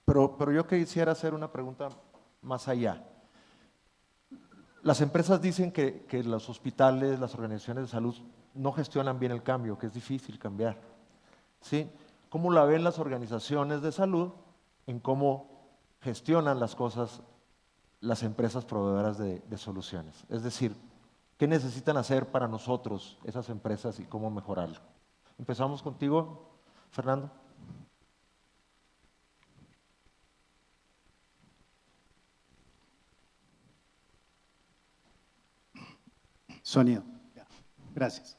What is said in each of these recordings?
Pero yo quisiera hacer una pregunta más allá. Las empresas dicen que los hospitales, las organizaciones de salud no gestionan bien el cambio, que es difícil cambiar. ¿Sí? ¿Cómo la ven las organizaciones de salud en cómo gestionan las cosas las empresas proveedoras de soluciones? Es decir, ¿qué necesitan hacer para nosotros esas empresas y cómo mejorarlo? Empezamos contigo, Fernando. Sonido. Ya. Gracias.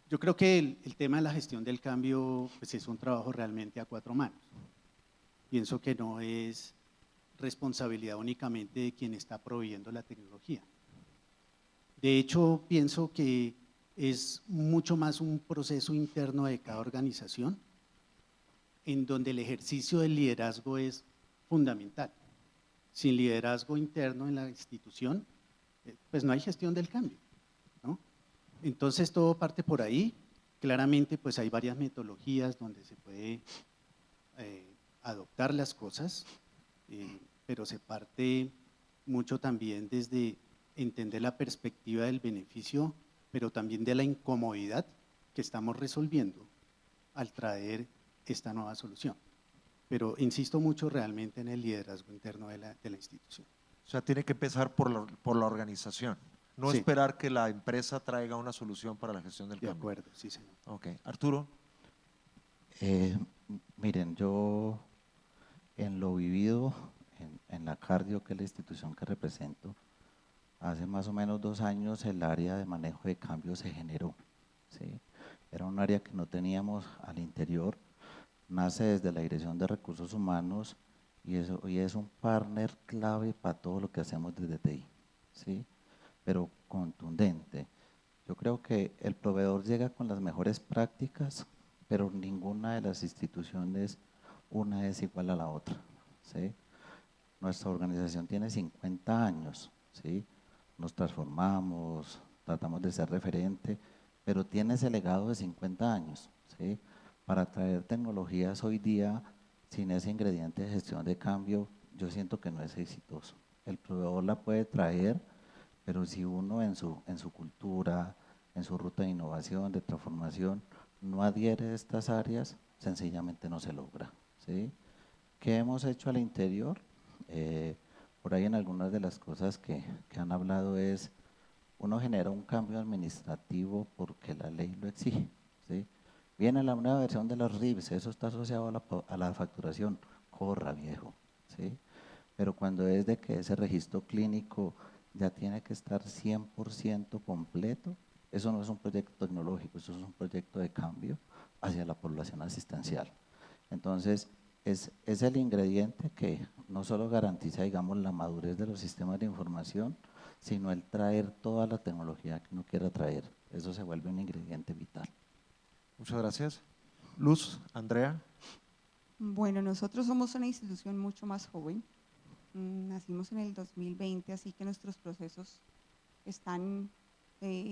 Yo creo que el tema de la gestión del cambio pues es un trabajo realmente a cuatro manos. Pienso que no es responsabilidad únicamente de quien está proveyendo la tecnología. De hecho, pienso que es mucho más un proceso interno de cada organización en donde el ejercicio del liderazgo es fundamental. Sin liderazgo interno en la institución, pues no hay gestión del cambio, ¿no? Entonces todo parte por ahí. Claramente pues hay varias metodologías donde se puede adoptar las cosas, pero se parte mucho también desde entender la perspectiva del beneficio, pero también de la incomodidad que estamos resolviendo al traer esta nueva solución. Pero insisto mucho realmente en el liderazgo interno de la institución. O sea, tiene que empezar por la organización, no Sí, esperar que la empresa traiga una solución para la gestión del de cambio. acuerdo, sí señor. Ok, Arturo. Miren, yo en lo vivido en la Cardio, que es la institución que represento, hace más o menos 2 años el área de manejo de cambio se generó, ¿sí? Era un área que no teníamos al interior, nace desde la Dirección de Recursos Humanos y es un partner clave para todo lo que hacemos desde TI, ¿sí? Pero contundente. Yo creo que el proveedor llega con las mejores prácticas, pero ninguna de las instituciones, una es igual a la otra, ¿sí? Nuestra organización tiene 50 años, ¿sí? Nos transformamos, tratamos de ser referente, pero tiene ese legado de 50 años, ¿sí? Para traer tecnologías hoy día sin ese ingrediente de gestión de cambio, yo siento que no es exitoso. El proveedor la puede traer, pero si uno en su cultura, en su ruta de innovación, de transformación, no adhiere a estas áreas, sencillamente no se logra, ¿sí? ¿Qué hemos hecho al interior? Por ahí en algunas de las cosas que han hablado es, uno genera un cambio administrativo porque la ley lo exige, ¿sí? Viene la nueva versión de los RIBs, eso está asociado a la facturación, corra viejo, ¿sí? Pero cuando es de que ese registro clínico ya tiene que estar 100% completo, eso no es un proyecto tecnológico, eso es un proyecto de cambio hacia la población asistencial. Entonces, es el ingrediente que no solo garantiza, digamos, la madurez de los sistemas de información, sino el traer toda la tecnología que uno quiera traer. Eso se vuelve un ingrediente vital. Muchas gracias. Luz, Andrea. Bueno, nosotros somos una institución mucho más joven. Nacimos en el 2020, así que nuestros procesos están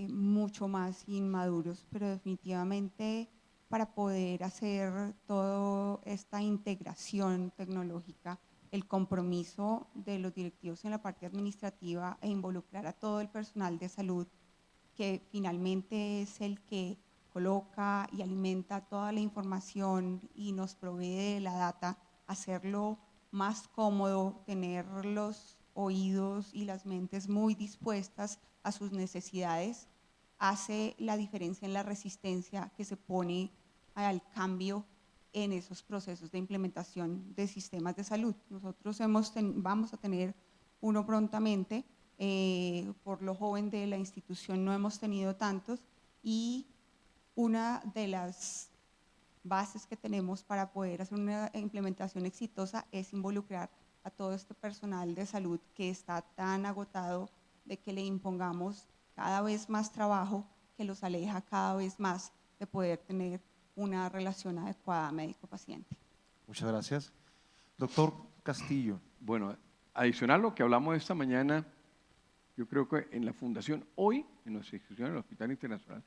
mucho más inmaduros, pero definitivamente para poder hacer toda esta integración tecnológica, el compromiso de los directivos en la parte administrativa e involucrar a todo el personal de salud, que finalmente es el que coloca y alimenta toda la información y nos provee de la data, hacerlo más cómodo, tener los oídos y las mentes muy dispuestas a sus necesidades, hace la diferencia en la resistencia que se pone al cambio en esos procesos de implementación de sistemas de salud. Nosotros vamos a tener uno prontamente, por lo joven de la institución no hemos tenido tantos, y una de las bases que tenemos para poder hacer una implementación exitosa es involucrar a todo este personal de salud que está tan agotado de que le impongamos cada vez más trabajo que los aleja cada vez más de poder tener una relación adecuada médico-paciente. Muchas gracias. Doctor Castillo. Bueno, adicional a lo que hablamos esta mañana, yo creo que en la fundación, hoy, en nuestra institución, en el Hospital Internacional,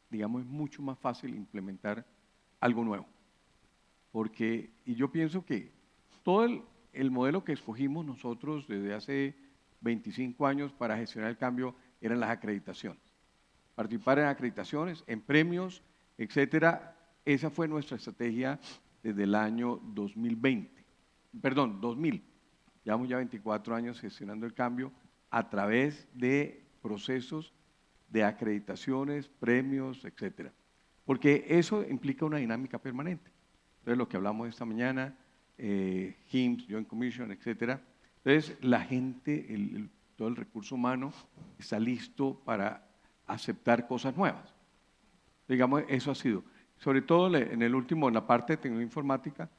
digamos, es mucho más fácil implementar algo nuevo. y yo pienso que todo el modelo que escogimos nosotros desde hace 25 años para gestionar el cambio eran las acreditaciones. Participar en acreditaciones, en premios, etcétera. Esa fue nuestra estrategia desde el año 2020. Perdón, 2000. Llevamos ya 24 años gestionando el cambio a través de procesos de acreditaciones, premios, etcétera. Porque eso implica una dinámica permanente. Entonces, lo que hablamos esta mañana, HIMSS, Joint Commission, etcétera. Entonces, la gente, todo el recurso humano está listo para aceptar cosas nuevas. Digamos, eso ha sido. Sobre todo en la parte de tecnología informática,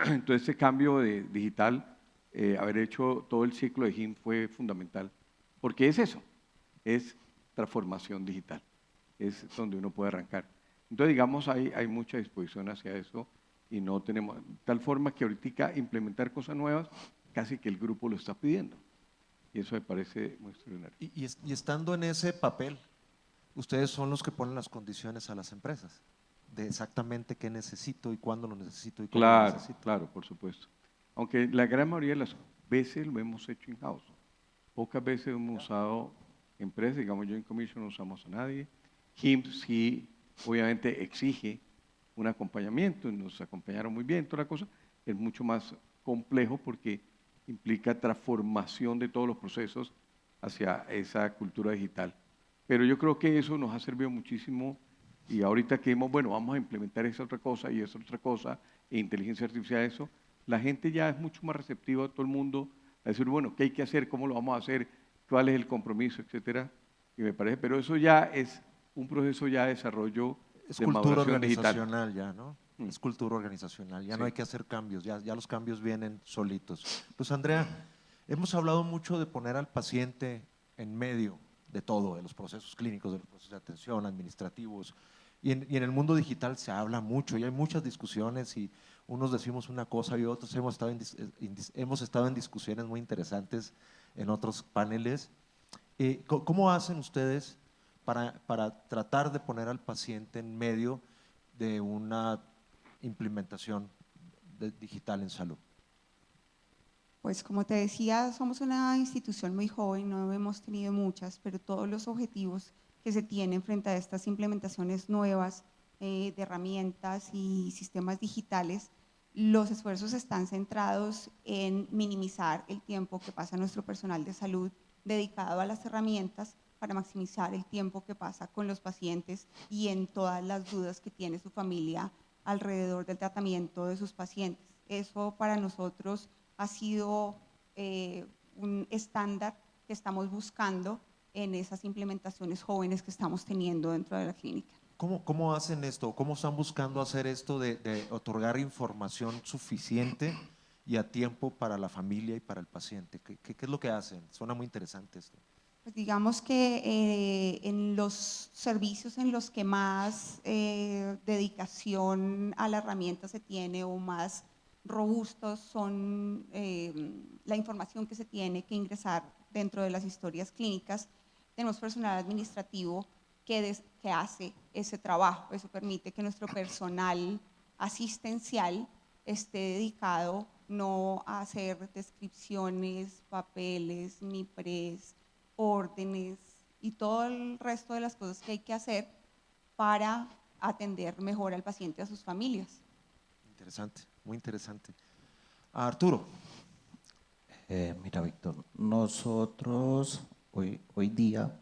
entonces este cambio digital, haber hecho todo el ciclo de HIMSS fue fundamental. Porque es eso, es transformación digital. Es donde uno puede arrancar. Entonces, digamos, hay mucha disposición hacia eso y no tenemos, tal forma que ahorita implementar cosas nuevas, casi que el grupo lo está pidiendo. Y eso me parece muy extraordinario. Y estando en ese papel, ustedes son los que ponen las condiciones a las empresas, de exactamente qué necesito y cuándo lo necesito y cómo lo necesito. Claro, por supuesto. Aunque la gran mayoría de las veces lo hemos hecho in-house. Pocas veces hemos usado empresas, digamos, Joint Commission no usamos a nadie. HIMSS sí, obviamente exige un acompañamiento, y nos acompañaron muy bien, toda la cosa. Es mucho más complejo porque implica transformación de todos los procesos hacia esa cultura digital. Pero yo creo que eso nos ha servido muchísimo y ahorita que vamos a implementar esa otra cosa y esa otra cosa, e inteligencia artificial, eso, la gente ya es mucho más receptiva, todo el mundo, a decir, bueno, ¿qué hay que hacer? ¿Cómo lo vamos a hacer? ¿Cuál es el compromiso? Etcétera. Y me parece, pero eso ya es un proceso ya de desarrollo Es de cultura maduración digital. organizacional ya, ¿no? Es cultura organizacional, ya no Sí. hay que hacer cambios, ya los cambios vienen solitos. Pues Andrea, hemos hablado mucho de poner al paciente en medio de todo, de los procesos clínicos, de los procesos de atención, administrativos, y en el mundo digital se habla mucho y hay muchas discusiones y unos decimos una cosa y otros hemos estado en discusiones muy interesantes en otros paneles. ¿Cómo hacen ustedes para tratar de poner al paciente en medio de una implementación digital en salud? Pues como te decía, somos una institución muy joven, no hemos tenido muchas, pero todos los objetivos que se tienen frente a estas implementaciones nuevas de herramientas y sistemas digitales, los esfuerzos están centrados en minimizar el tiempo que pasa nuestro personal de salud dedicado a las herramientas para maximizar el tiempo que pasa con los pacientes y en todas las dudas que tiene su familia alrededor del tratamiento de sus pacientes. Eso para nosotros ha sido un estándar que estamos buscando en esas implementaciones jóvenes que estamos teniendo dentro de la clínica. ¿Cómo hacen esto? ¿Cómo están buscando hacer esto de otorgar información suficiente y a tiempo para la familia y para el paciente? ¿Qué es lo que hacen? Suena muy interesante esto. Pues digamos que en los servicios en los que más dedicación a la herramienta se tiene o más robustos son la información que se tiene que ingresar dentro de las historias clínicas. Tenemos personal administrativo que hace ese trabajo. Eso permite que nuestro personal asistencial esté dedicado no a hacer descripciones, papeles, MIPRES, órdenes y todo el resto de las cosas que hay que hacer para atender mejor al paciente y a sus familias. Interesante, muy interesante. Arturo. Mira, Víctor, nosotros hoy día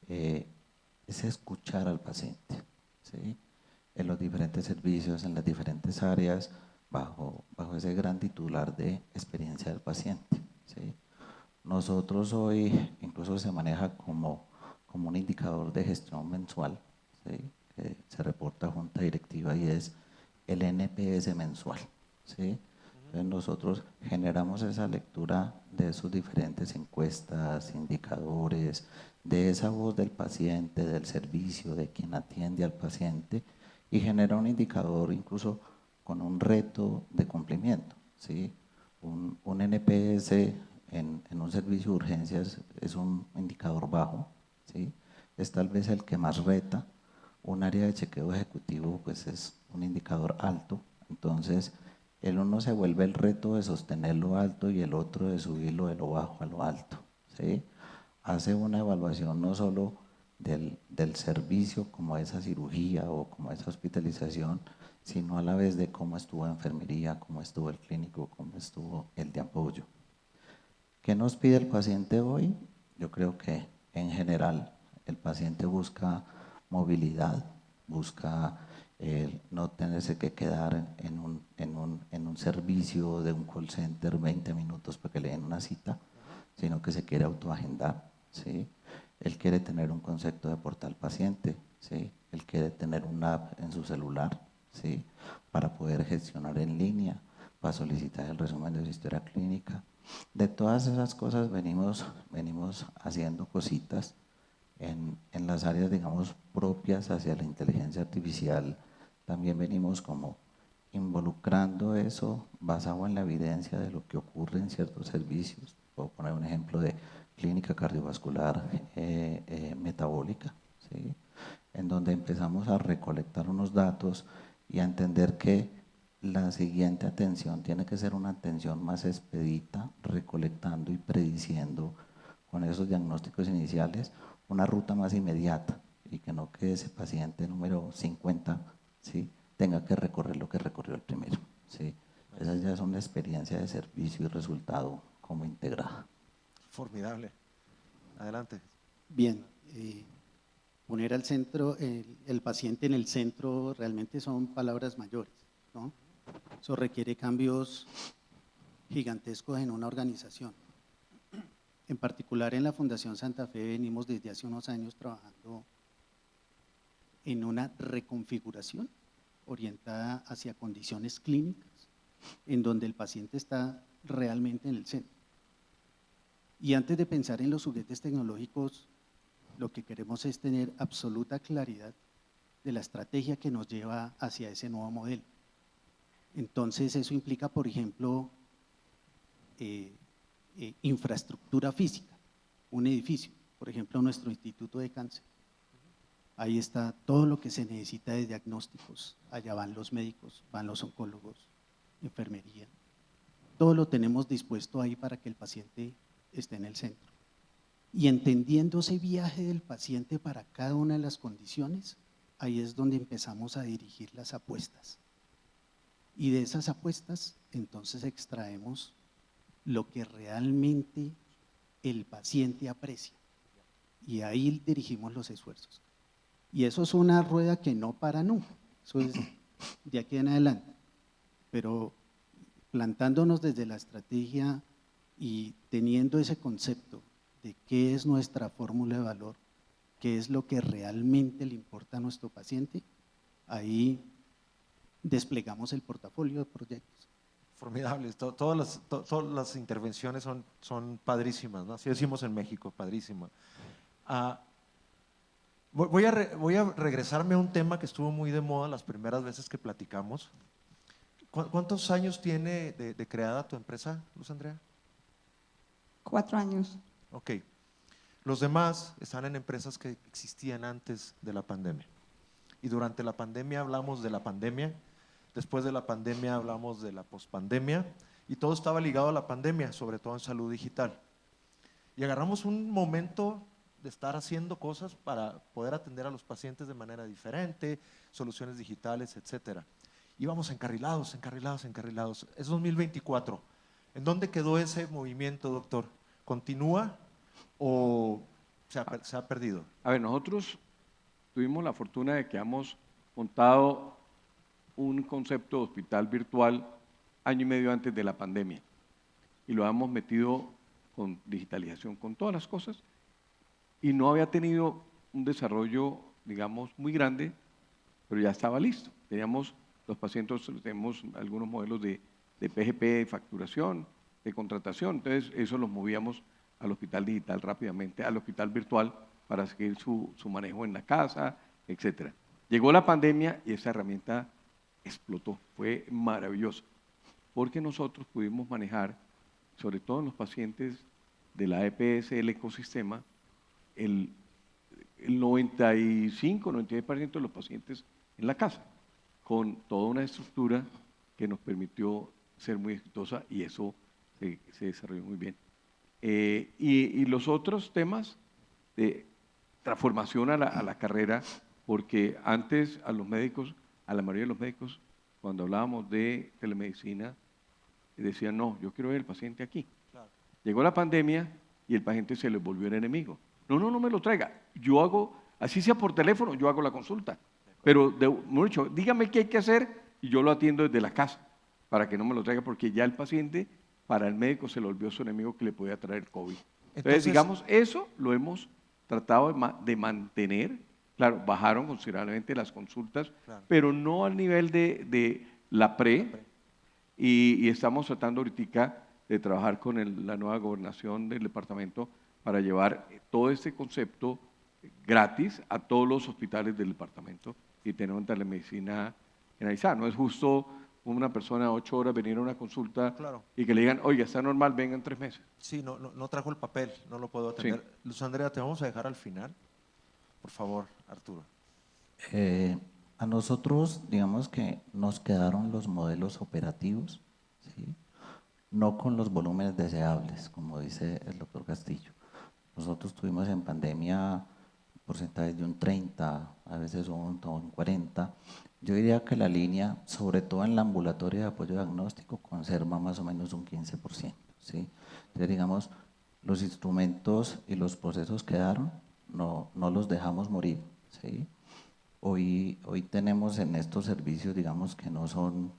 es escuchar al paciente, ¿sí? En los diferentes servicios, en las diferentes áreas, bajo ese gran titular de experiencia del paciente, ¿sí? Nosotros hoy incluso se maneja como un indicador de gestión mensual, ¿sí? Que se reporta a Junta Directiva y es el NPS mensual, ¿sí? Entonces nosotros generamos esa lectura de sus diferentes encuestas, indicadores, de esa voz del paciente, del servicio, de quien atiende al paciente y genera un indicador incluso con un reto de cumplimiento, ¿sí? Un NPS en un servicio de urgencias es un indicador bajo, ¿sí? Es tal vez el que más reta. Un área de chequeo ejecutivo pues es un indicador alto, Entonces, el uno se vuelve el reto de sostenerlo alto y el otro de subirlo de lo bajo a lo alto, ¿sí? Hace una evaluación no solo del servicio como esa cirugía o como esa hospitalización, sino a la vez de cómo estuvo enfermería, cómo estuvo el clínico, cómo estuvo el de apoyo. ¿Qué nos pide el paciente hoy? Yo creo que en general el paciente busca movilidad, busca no tenerse que quedar en un servicio de un call center 20 minutos para que le den una cita, sino que se quiere autoagendar, ¿sí? Él quiere tener un concepto de portal paciente, ¿sí? Él quiere tener una app en su celular, ¿sí? Para poder gestionar en línea, para solicitar el resumen de su historia clínica. De todas esas cosas venimos haciendo cositas en las áreas, digamos, propias hacia la inteligencia artificial. También venimos como involucrando eso basado en la evidencia de lo que ocurre en ciertos servicios. Puedo poner un ejemplo de clínica cardiovascular metabólica, ¿sí? En donde empezamos a recolectar unos datos y a entender que la siguiente atención tiene que ser una atención más expedita, recolectando y prediciendo con esos diagnósticos iniciales una ruta más inmediata y que no que ese paciente número 50, ¿sí?, tenga que recorrer lo que recorrió el primero, ¿sí? Esa ya es una experiencia de servicio y resultado como integrada. Formidable. Adelante. Bien, poner al centro, el paciente en el centro realmente son palabras mayores, ¿no? Eso requiere cambios gigantescos en una organización. En particular en la Fundación Santa Fe venimos desde hace unos años trabajando en una reconfiguración orientada hacia condiciones clínicas, en donde el paciente está realmente en el centro. Y antes de pensar en los juguetes tecnológicos, lo que queremos es tener absoluta claridad de la estrategia que nos lleva hacia ese nuevo modelo. Entonces, eso implica, por ejemplo, infraestructura física, un edificio, por ejemplo, nuestro Instituto de Cáncer. Ahí está todo lo que se necesita de diagnósticos, allá van los médicos, van los oncólogos, enfermería. Todo lo tenemos dispuesto ahí para que el paciente esté en el centro. Y entendiendo ese viaje del paciente para cada una de las condiciones, ahí es donde empezamos a dirigir las apuestas. Y de esas apuestas, entonces extraemos lo que realmente el paciente aprecia. Y ahí dirigimos los esfuerzos. Y eso es una rueda que no para nunca, eso es de aquí en adelante. Pero plantándonos desde la estrategia y teniendo ese concepto de qué es nuestra fórmula de valor, qué es lo que realmente le importa a nuestro paciente, ahí desplegamos el portafolio de proyectos. Formidables. Todas las intervenciones son padrísimas, ¿no? Así decimos en México, padrísima. Voy a regresarme a un tema que estuvo muy de moda las primeras veces que platicamos. ¿Cuántos años tiene de creada tu empresa, Luz Andrea? 4 años. Ok. Los demás están en empresas que existían antes de la pandemia. Y durante la pandemia hablamos de la pandemia, después de la pandemia hablamos de la pospandemia, y todo estaba ligado a la pandemia, sobre todo en salud digital. Y agarramos un momento de estar haciendo cosas para poder atender a los pacientes de manera diferente, soluciones digitales, etcétera. Íbamos encarrilados. Es 2024. ¿En dónde quedó ese movimiento, doctor? ¿Continúa o se ha perdido? A ver, nosotros tuvimos la fortuna de que hemos montado un concepto de hospital virtual año y medio antes de la pandemia y lo hemos metido con digitalización, con todas las cosas, y no había tenido un desarrollo, digamos, muy grande, pero ya estaba listo. Teníamos los pacientes, tenemos algunos modelos de PGP, de facturación, de contratación, entonces eso los movíamos al hospital digital rápidamente, al hospital virtual para seguir su manejo en la casa, etcétera. Llegó la pandemia y esa herramienta explotó, fue maravilloso, porque nosotros pudimos manejar, sobre todo en los pacientes de la EPS, el ecosistema, el 95, 96% de los pacientes en la casa, con toda una estructura que nos permitió ser muy exitosa y eso se desarrolló muy bien. Y los otros temas de transformación a la carrera, porque antes a los médicos, a la mayoría de los médicos, cuando hablábamos de telemedicina, decían, no, yo quiero ver el paciente aquí. Claro. Llegó la pandemia y el paciente se les volvió el enemigo. No, no, no me lo traiga. Yo hago, así sea por teléfono, yo hago la consulta. Pero, mucho, dígame qué hay que hacer y yo lo atiendo desde la casa, para que no me lo traiga, porque ya el paciente, para el médico, se le volvió su enemigo que le podía traer COVID. Entonces, digamos, eso lo hemos tratado de mantener. Claro, bajaron considerablemente las consultas, Claro. pero no al nivel de la pre, y estamos tratando ahorita de trabajar con la nueva gobernación del departamento para llevar todo este concepto gratis a todos los hospitales del departamento y tener una telemedicina generalizada. No es justo una persona 8 horas venir a una consulta Claro. y que le digan, oiga, está normal, vengan 3 meses. Sí, no trajo el papel, no lo puedo atender. Sí. Luz Andrea, te vamos a dejar al final. Por favor, Arturo. A nosotros, digamos que nos quedaron los modelos operativos, ¿sí? No con los volúmenes deseables, como dice el doctor Castillo. Nosotros tuvimos en pandemia porcentajes de un 30, a veces un 40. Yo diría que la línea, sobre todo en el ambulatorio de apoyo diagnóstico, conserva más o menos un 15%, ¿sí? Entonces, digamos, los instrumentos y los procesos quedaron, no los dejamos morir, ¿sí? Hoy tenemos en estos servicios, digamos, que no son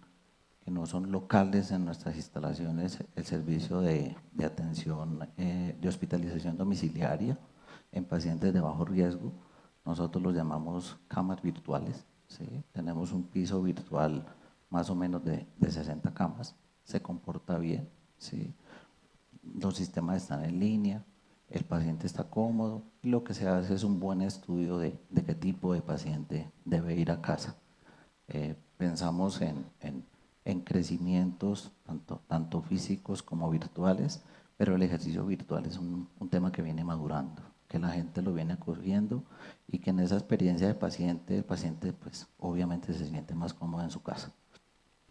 locales en nuestras instalaciones, el servicio de atención, de hospitalización domiciliaria en pacientes de bajo riesgo. Nosotros los llamamos camas virtuales, ¿sí? Tenemos un piso virtual más o menos de 60 camas, se comporta bien, ¿sí? Los sistemas están en línea, el paciente está cómodo y lo que se hace es un buen estudio de qué tipo de paciente debe ir a casa. Pensamos en crecimientos tanto físicos como virtuales, pero el ejercicio virtual es un tema que viene madurando, que la gente lo viene acogiendo y que en esa experiencia de paciente, el paciente pues obviamente se siente más cómodo en su casa.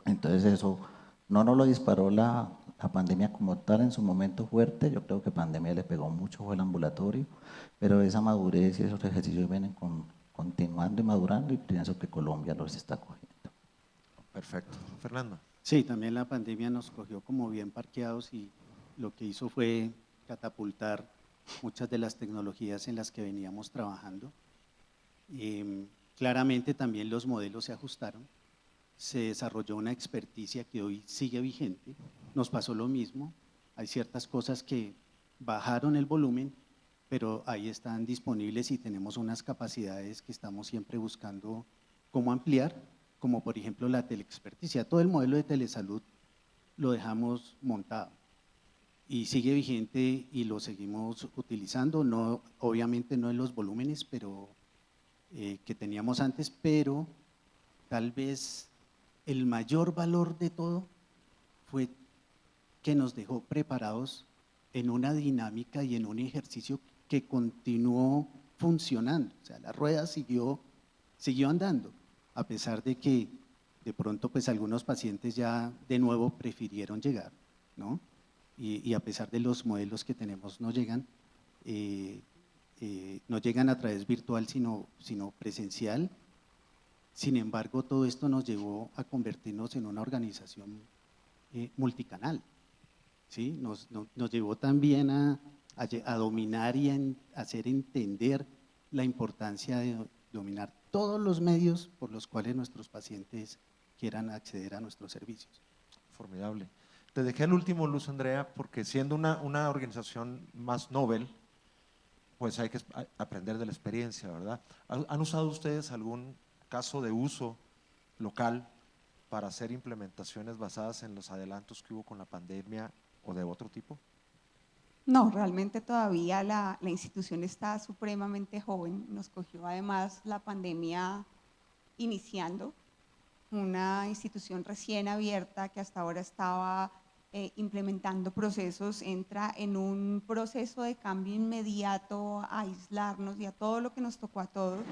Entonces eso no nos lo disparó la pandemia como tal en su momento fuerte. Yo creo que pandemia le pegó mucho fue el ambulatorio, pero esa madurez y esos ejercicios vienen continuando y madurando y pienso que Colombia los está cogiendo. Perfecto. Fernando. Sí, también la pandemia nos cogió como bien parqueados y lo que hizo fue catapultar muchas de las tecnologías en las que veníamos trabajando. Claramente también los modelos se ajustaron, se desarrolló una experticia que hoy sigue vigente, nos pasó lo mismo, hay ciertas cosas que bajaron el volumen, pero ahí están disponibles y tenemos unas capacidades que estamos siempre buscando cómo ampliar, como por ejemplo la teleexperticia. Todo el modelo de telesalud lo dejamos montado y sigue vigente y lo seguimos utilizando, no, obviamente no en los volúmenes que teníamos antes, pero tal vez el mayor valor de todo fue que nos dejó preparados en una dinámica y en un ejercicio que continuó funcionando, o sea, la rueda siguió andando, a pesar de que de pronto pues algunos pacientes ya de nuevo prefirieron llegar, ¿no? Y a pesar de los modelos que tenemos no llegan a través virtual sino presencial. Sin embargo, todo esto nos llevó a convertirnos en una organización multicanal, ¿sí? Nos llevó también a dominar y a hacer entender la importancia de dominar todos los medios por los cuales nuestros pacientes quieran acceder a nuestros servicios. Formidable. Te dejé el último, Luz Andrea, porque siendo una organización más novel, pues hay que aprender de la experiencia, ¿verdad? ¿Han usado ustedes algún caso de uso local para hacer implementaciones basadas en los adelantos que hubo con la pandemia o de otro tipo? No, realmente todavía la institución está supremamente joven. Nos cogió además la pandemia iniciando, una institución recién abierta que hasta ahora estaba implementando procesos, entra en un proceso de cambio inmediato, a aislarnos y a todo lo que nos tocó a todos,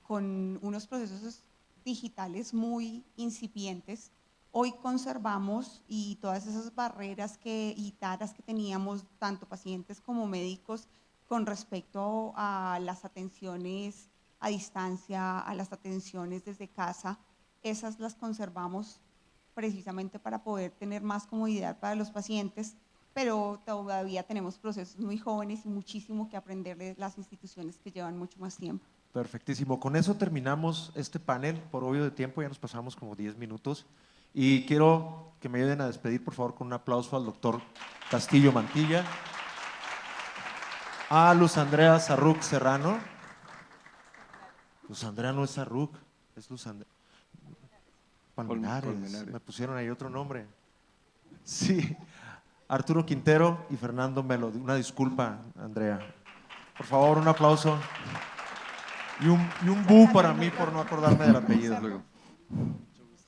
con unos procesos digitales muy incipientes, hoy conservamos y todas esas barreras y taras que teníamos, tanto pacientes como médicos, con respecto a las atenciones a distancia, a las atenciones desde casa, esas las conservamos precisamente para poder tener más comodidad para los pacientes, pero todavía tenemos procesos muy jóvenes y muchísimo que aprender de las instituciones que llevan mucho más tiempo. Perfectísimo. Con eso terminamos este panel, por obvio de tiempo, ya nos pasamos como 10 minutos. Y quiero que me ayuden a despedir, por favor, con un aplauso al doctor Castillo Mantilla, a Luz Andrea Sarruc Serrano. Luz Andrea no es Sarruc, es Luz Andrea. Palmenares. Colmenares. Me pusieron ahí otro nombre. Sí, Arturo Quintero y Fernando Melo. Una disculpa, Andrea. Por favor, un aplauso. Y un bu para mí por no acordarme del apellido. Luego.